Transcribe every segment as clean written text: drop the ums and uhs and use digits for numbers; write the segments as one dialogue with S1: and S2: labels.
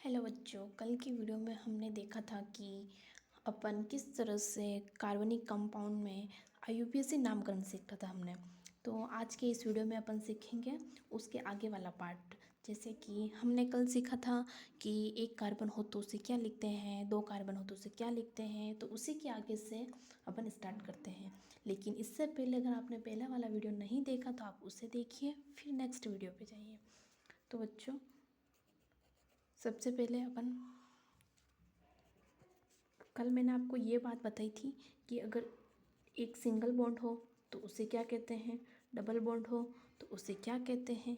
S1: Hello बच्चों, कल की वीडियो में हमने देखा था कि अपन किस तरह से कार्बनिक कंपाउंड में आईयूपीएसी नामकरण सीखा था हमने। तो आज के इस वीडियो में अपन सीखेंगे उसके आगे वाला पार्ट। जैसे कि हमने कल सीखा था कि एक कार्बन हो तो उसे क्या लिखते हैं, दो कार्बन हो तो उसे क्या लिखते हैं, तो उसी के आगे से अपन स्टार्ट करते हैं। लेकिन इससे पहले अगर आपने पहला वाला वीडियो नहीं देखा तो आप उसे देखिए, फिर नेक्स्ट वीडियो पे जाइए। तो बच्चों, सबसे पहले अपन कल मैंने आपको ये बात बताई थी कि अगर एक सिंगल बॉन्ड हो तो उसे क्या कहते हैं, डबल बॉन्ड हो तो उसे क्या कहते हैं,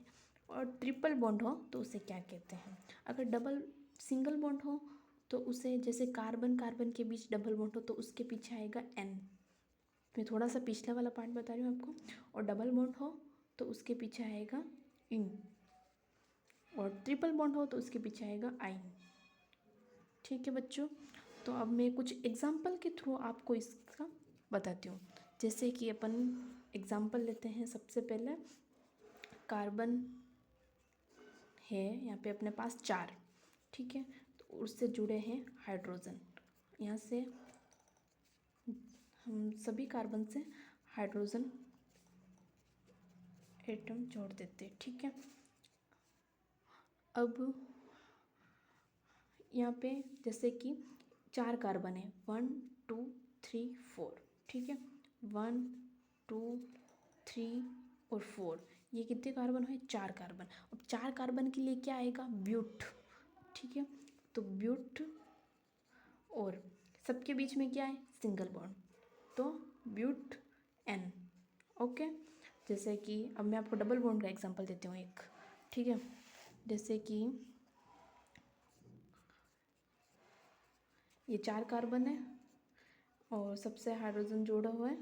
S1: और ट्रिपल बॉन्ड हो तो उसे क्या कहते हैं। अगर डबल सिंगल बॉन्ड हो तो उसे, जैसे कार्बन कार्बन के बीच डबल बॉन्ड हो तो उसके पीछे आएगा एन। मैं थोड़ा सा पिछला वाला पार्ट बता रही हूँ आपको। और डबल बॉन्ड हो तो उसके पीछे आएगा इन, और ट्रिपल बॉन्ड हो तो उसके पीछे आएगा आइन। ठीक है बच्चों, तो अब मैं कुछ एग्जाम्पल के थ्रू आपको इसका बताती हूँ। जैसे कि अपन एग्जाम्पल लेते हैं। सबसे पहले कार्बन है यहाँ पे अपने पास 4, ठीक है, तो उससे जुड़े हैं हाइड्रोजन। यहाँ से हम सभी कार्बन से हाइड्रोजन एटम जोड़ देते हैं, ठीक है। अब यहाँ पे जैसे कि 4 कार्बन है, 1 2 3 4, ठीक है। 1 2 3 और 4, ये कितने कार्बन हुए? 4 कार्बन। अब 4 कार्बन के लिए क्या आएगा? ब्यूट, ठीक है। तो ब्यूट, और सबके बीच में क्या है? सिंगल बॉन्ड, तो ब्यूट एन। ओके, जैसे कि अब मैं आपको डबल बॉन्ड का एग्जांपल देती हूँ एक, ठीक है। जैसे कि ये 4 कार्बन है और सबसे हाइड्रोजन जोड़ा हुआ है।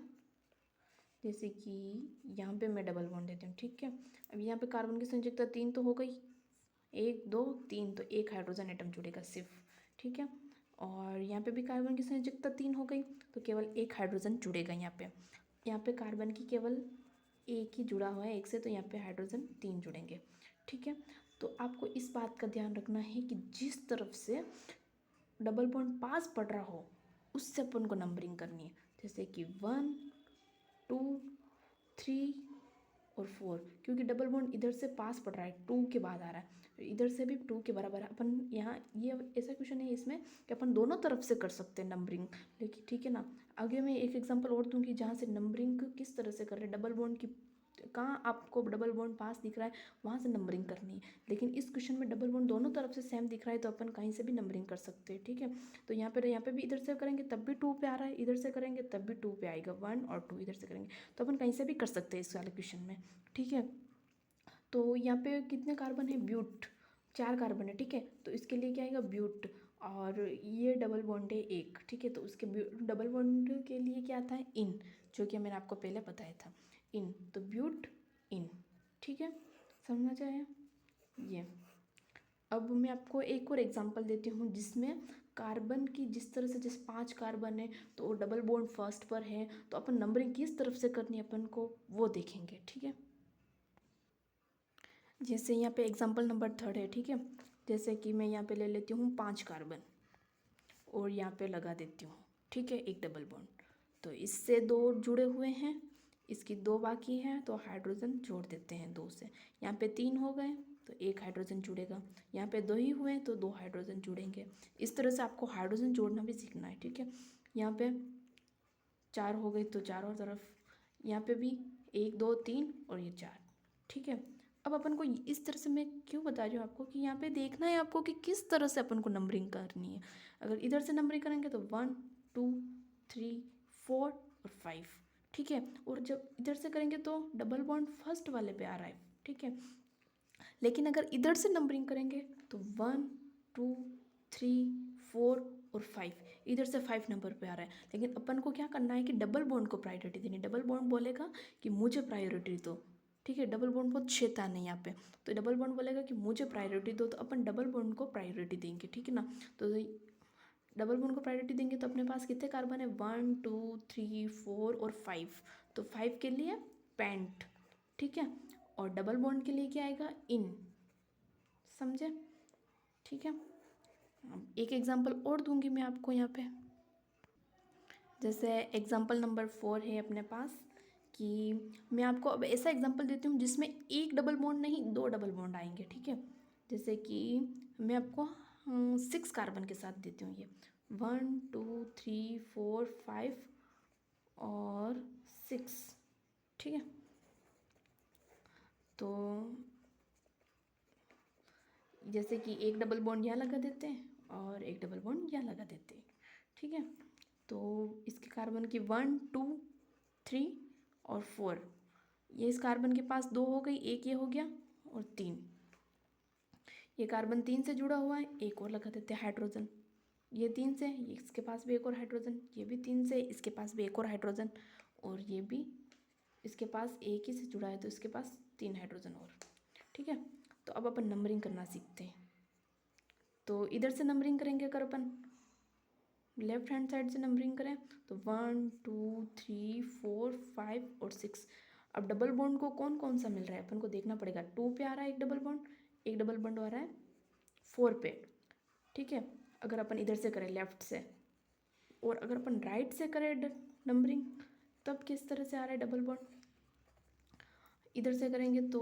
S1: जैसे कि यहाँ पे मैं डबल बॉन्ड देती हूँ, ठीक है। अब यहाँ पे कार्बन की संयोजकता 3 तो हो गई, 1 2 3, तो एक हाइड्रोजन एटम जुड़ेगा सिर्फ, ठीक है। और यहाँ पे भी कार्बन की संयोजकता 3 हो गई, तो केवल एक हाइड्रोजन जुड़ेगा यहाँ पे कार्बन की केवल एक ही जुड़ा हुआ है, एक से, तो यहाँ पे हाइड्रोजन 3 जुड़ेंगे, ठीक है। तो आपको इस बात का ध्यान रखना है कि जिस तरफ से डबल बॉन्ड पास पड़ रहा हो उससे अपन को नंबरिंग करनी है। जैसे कि 1 2 3 और 4, क्योंकि डबल बॉन्ड इधर से पास पड़ रहा है, 2 के बाद आ रहा है, इधर से भी 2 के बराबर है। अपन यहाँ ये ऐसा क्वेश्चन है इसमें कि अपन दोनों तरफ से कर सकते हैं नंबरिंग, लेकिन ठीक है ना। आगे मैं एक एग्जांपल और दूंगी जहाँ से नंबरिंग किस तरह से कर रहे हैं, डबल बॉन्ड की कहाँ आपको डबल बॉन्ड पास दिख रहा है वहाँ से नंबरिंग करनी है। लेकिन इस क्वेश्चन में डबल बॉन्ड दोनों तरफ से सेम दिख रहा है, तो अपन कहीं से भी नंबरिंग कर सकते हैं, ठीक है। तो यहाँ पे भी इधर से करेंगे तब भी 2 पे आ रहा है, इधर से करेंगे तब भी 2 पे आएगा, 1 और 2 इधर से करेंगे तो अपन कहीं से भी कर सकते हैं इस वाले क्वेश्चन में, ठीक है। तो यहाँ पे कितने कार्बन है? ब्यूट, 4 कार्बन है, ठीक है। तो इसके लिए क्या आएगा? ब्यूट, और ये डबल बॉन्ड है एक, ठीक है। तो उसके डबल बॉन्ड के लिए क्या आता है? इन, जो कि मैंने आपको पहले बताया था, इन। तो ब्यूट इन, ठीक है, समझ आया ये। अब मैं आपको एक और एग्जांपल देती हूँ जिसमें कार्बन की जिस तरह से, जैसे 5 कार्बन है तो डबल बॉन्ड फर्स्ट पर है, तो अपन नंबरिंग किस तरफ से करनी है अपन को वो देखेंगे, ठीक है। जैसे यहाँ पे एग्जांपल नंबर 3 है, ठीक है। जैसे कि मैं यहाँ पे ले लेती हूँ 5 कार्बन और यहाँ पे लगा देती हूँ, ठीक है, एक डबल बॉन्ड। तो इससे 2 जुड़े हुए हैं, इसकी 2 बाकी हैं, तो हाइड्रोजन जोड़ देते हैं 2 से। यहाँ पे 3 हो गए तो एक हाइड्रोजन जुड़ेगा, यहाँ पे 2 ही हुए तो 2 हाइड्रोजन जुड़ेंगे। इस तरह से आपको हाइड्रोजन जोड़ना भी सीखना है, ठीक है। यहाँ पे 4 हो गए तो चारों तरफ, यहाँ पे भी 1 2 3 और ये 4, ठीक है। अब अपन को इस तरह से, मैं क्यों बता रही हूँ आपको कि यहाँ पे देखना है आपको कि किस तरह से अपन को नंबरिंग करनी है। अगर इधर से नंबरिंग करेंगे तो 1 2 3 4 और 5, ठीक है। और जब इधर से करेंगे तो डबल बॉन्ड फर्स्ट वाले पे आ रहा है, ठीक है। लेकिन अगर इधर से नंबरिंग करेंगे तो 1 2 3 4 और 5, इधर से 5 नंबर पे आ रहा है। लेकिन अपन को क्या करना है कि डबल बॉन्ड को प्रायोरिटी देनी है। डबल बॉन्ड बोलेगा कि मुझे प्रायोरिटी दो, ठीक है। डबल बॉन्ड बहुत शैतान है यहाँ पे, तो डबल बॉन्ड बोलेगा कि मुझे प्रायोरिटी दो, तो अपन डबल बॉन्ड को प्रायोरिटी देंगे, ठीक है ना। तो डबल बॉन्ड को प्रायोरिटी देंगे तो अपने पास कितने कार्बन है? 1 2 3 4 और 5, तो 5 के लिए पेंट, ठीक है। और डबल बॉन्ड के लिए क्या आएगा? इन, समझे, ठीक है। अब एक एग्जांपल और दूंगी मैं आपको यहाँ पे। जैसे एग्जांपल नंबर 4 है अपने पास कि मैं आपको अब ऐसा एग्जांपल देती हूँ जिसमें एक डबल बॉन्ड नहीं 2 डबल बॉन्ड आएंगे, ठीक है। जैसे कि मैं आपको 6 कार्बन के साथ देती हूँ ये 1 2 3 4 5 और 6, ठीक है। तो जैसे कि एक डबल बॉन्ड यहाँ लगा देते हैं और एक डबल बॉन्ड यहाँ लगा देते हैं, ठीक है। तो इसके कार्बन की 1 2 3 और 4, ये इस कार्बन के पास 2 हो गई, एक ये हो गया और 3, ये कार्बन 3 से जुड़ा हुआ है, एक और लगा देते हैं हाइड्रोजन। ये 3 से, ये इसके पास भी एक और हाइड्रोजन, ये भी 3 से, इसके पास भी एक और हाइड्रोजन, और ये भी इसके पास एक ही से जुड़ा है तो इसके पास 3 हाइड्रोजन और, ठीक है। तो अब अपन नंबरिंग करना सीखते हैं। तो इधर से नंबरिंग करेंगे, अगर अपन लेफ्ट हैंड साइड से नंबरिंग करें तो 1 2 3 4 5 और 6। अब डबल बॉन्ड को कौन कौन सा मिल रहा है अपन को देखना पड़ेगा। 2 पे आ रहा है एक डबल बॉन्ड, एक डबल बॉन्ड आ रहा है 4 पे, ठीक है। अगर अपन इधर से करें लेफ्ट से, और अगर अपन राइट से करें नंबरिंग, तब किस तरह से आ रहा है डबल बॉन्ड। इधर से करेंगे तो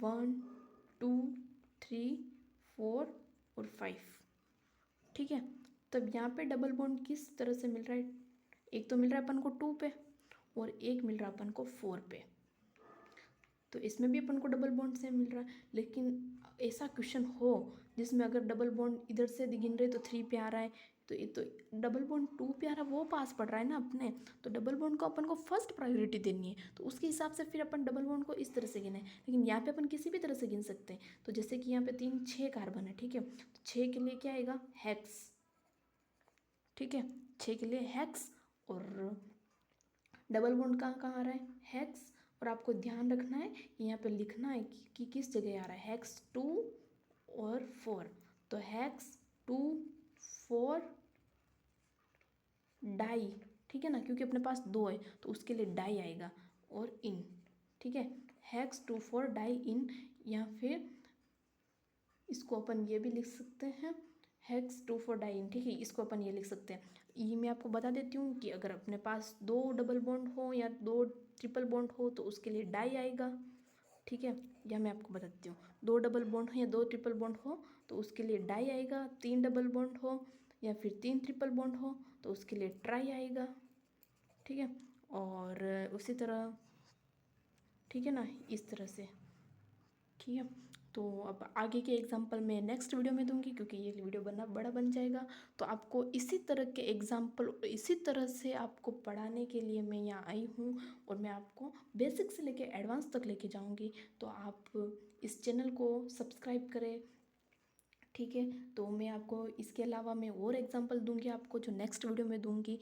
S1: 1 2 3 4 और 5, ठीक है। तब यहाँ पे डबल बॉन्ड किस तरह से मिल रहा है, एक तो मिल रहा है अपन को 2 पे और एक मिल रहा है अपन को 4 पे। तो इसमें भी अपन को डबल बॉन्ड से मिल रहा है। लेकिन ऐसा क्वेश्चन हो जिसमें अगर डबल बॉन्ड इधर से गिन रहे तो 3 पे आ रहा है, तो ये तो डबल बॉन्ड 2 पे आ रहा है, वो पास पड़ रहा है ना अपने। तो डबल बॉन्ड को अपन को फर्स्ट प्रायोरिटी देनी है, तो उसके हिसाब से फिर अपन डबल बॉन्ड को इस तरह से गिने। लेकिन यहाँ पे अपन किसी भी तरह से गिन सकते हैं। तो जैसे कि यहाँ पे 6 कार्बन है, ठीक है। तो 6 के लिए क्या आएगा, हेक्स, ठीक है। 6 के लिए हेक्स, और डबल बॉन्ड कहाँ कहाँ आ रहा है, हेक्स। और आपको ध्यान रखना है यहाँ पे लिखना है कि किस जगह आ रहा है, हेक्स 2 और 4। तो हेक्स 2 4 डाई, ठीक है ना, क्योंकि अपने पास 2 है तो उसके लिए डाई आएगा, और इन, ठीक है। हेक्स 2 4 डाई इन, या फिर इसको अपन ये भी लिख सकते हैं हेक्स 2 4 डाई इन, ठीक है। इसको अपन ये लिख सकते हैं। ये मैं आपको बता देती हूँ कि अगर अपने पास 2 डबल बॉन्ड हो या 2 ट्रिपल बॉन्ड हो तो उसके लिए डाई आएगा, ठीक है। यह मैं आपको बताती हूँ, 2 डबल बॉन्ड हो या 2 ट्रिपल बॉन्ड हो तो उसके लिए डाई आएगा, 3 डबल बॉन्ड हो या फिर 3 ट्रिपल बॉन्ड हो तो उसके लिए ट्राई आएगा, ठीक है। और उसी तरह, ठीक है ना, इस तरह से, ठीक है। तो अब आगे के एग्जाम्पल मैं नेक्स्ट वीडियो में दूंगी, क्योंकि ये वीडियो बनना बड़ा बन जाएगा। तो आपको इसी तरह के एग्जाम्पल इसी तरह से आपको पढ़ाने के लिए मैं यहाँ आई हूँ, और मैं आपको बेसिक से लेके एडवांस तक लेके जाऊँगी। तो आप इस चैनल को सब्सक्राइब करें, ठीक है। तो मैं आपको इसके अलावा मैं और एग्जांपल दूंगी आपको, जो नेक्स्ट वीडियो में दूंगी।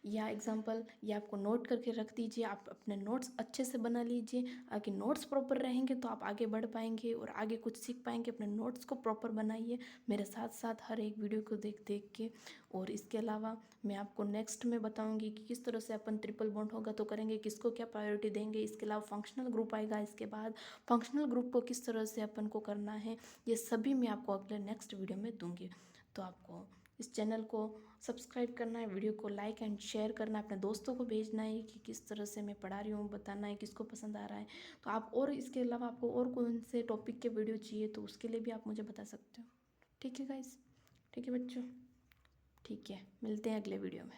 S1: या एग्जांपल ये आपको नोट करके रख दीजिए, आप अपने नोट्स अच्छे से बना लीजिए। आगे नोट्स प्रॉपर रहेंगे तो आप आगे बढ़ पाएंगे और आगे कुछ सीख पाएंगे। अपने नोट्स को प्रॉपर बनाइए मेरे साथ साथ हर एक वीडियो को देख देख के। और इसके अलावा मैं आपको नेक्स्ट में बताऊँगी कि किस तरह से अपन ट्रिपल बॉन्ड होगा तो करेंगे, किसको क्या प्रायोरिटी देंगे। इसके अलावा फंक्शनल ग्रुप आएगा, इसके बाद फंक्शनल ग्रुप को किस तरह से अपन को करना है, ये सभी मैं आपको अगले नेक्स्ट वीडियो में दूंगी। तो आपको इस चैनल को सब्सक्राइब करना है, वीडियो को लाइक एंड शेयर करना है, अपने दोस्तों को भेजना है कि किस तरह से मैं पढ़ा रही हूँ, बताना है किसको पसंद आ रहा है। तो आप, और इसके अलावा आपको और कौन से टॉपिक के वीडियो चाहिए तो उसके लिए भी आप मुझे बता सकते हो। ठीक है गाइस, ठीक है बच्चों, ठीक है, मिलते हैं अगले वीडियो में।